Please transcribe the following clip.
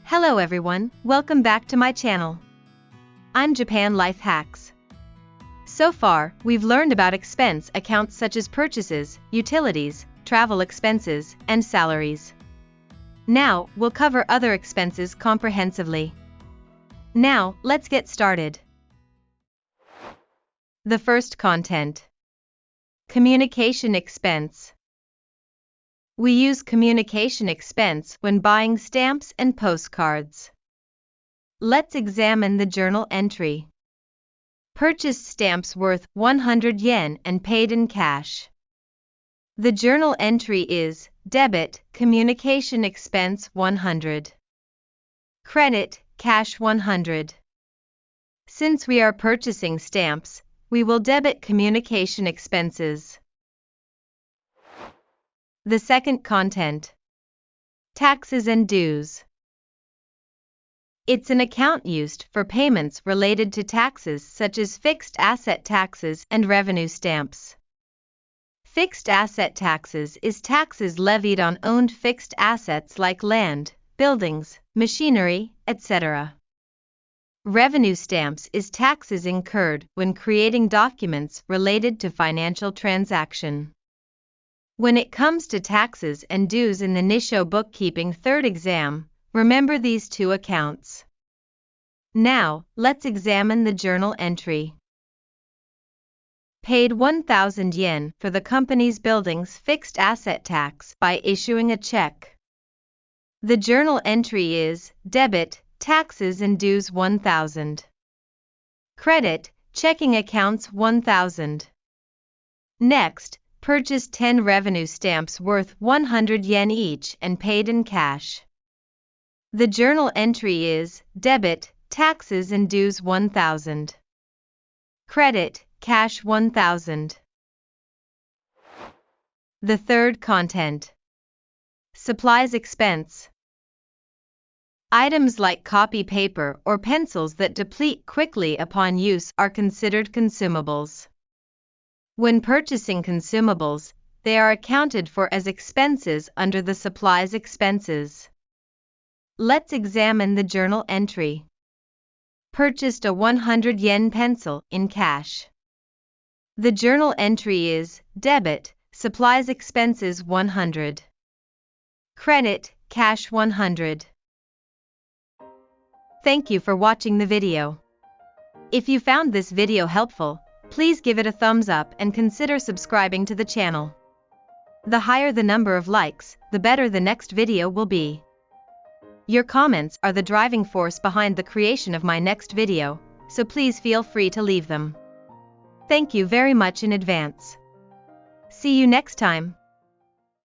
Hello everyone, welcome back to my channel. I'm Japan Life Hacks. So far, we've learned about expense accounts such as purchases, utilities, travel expenses, and salaries. Now, we'll cover other expenses comprehensively. Now, let's get started. The first content. Communication expense. We use communication expense when buying stamps and postcards. Let's examine the journal entry. Purchased stamps worth 100 yen and paid in cash. The journal entry is debit, communication expense 100. Credit, cash 100. Since we are purchasing stamps, we will debit communication expenses. The second content. Taxes and dues. It's an account used for payments related to taxes such as fixed asset taxes and revenue stamps. Fixed asset taxes is taxes levied on owned fixed assets like land, buildings, machinery, etc. Revenue stamps is taxes incurred when creating documents related to financial transaction. When it comes to taxes and dues in the Nissho Bookkeeping 3rd exam, remember these two accounts. Now, let's examine the journal entry. Paid 1,000 yen for the company's building's fixed asset tax by issuing a check. The journal entry is debit, taxes and dues 1,000. Credit, checking accounts 1,000. Next, purchased 10 revenue stamps worth 100 yen each and paid in cash. The journal entry is debit, taxes and dues 1,000. Credit, cash 1,000. The third content. Supplies expense. Items like copy paper or pencils that deplete quickly upon use are considered consumables. When purchasing consumables, they are accounted for as expenses under the supplies expenses. Let's examine the journal entry. Purchased a 100 yen pencil in cash. The journal entry is debit, supplies expenses 100. Credit, cash 100. Thank you for watching the video. If you found this video helpful, please give it a thumbs up and consider subscribing to the channel. The higher the number of likes, the better the next video will be. Your comments are the driving force behind the creation of my next video, so please feel free to leave them. Thank you very much in advance. See you next time.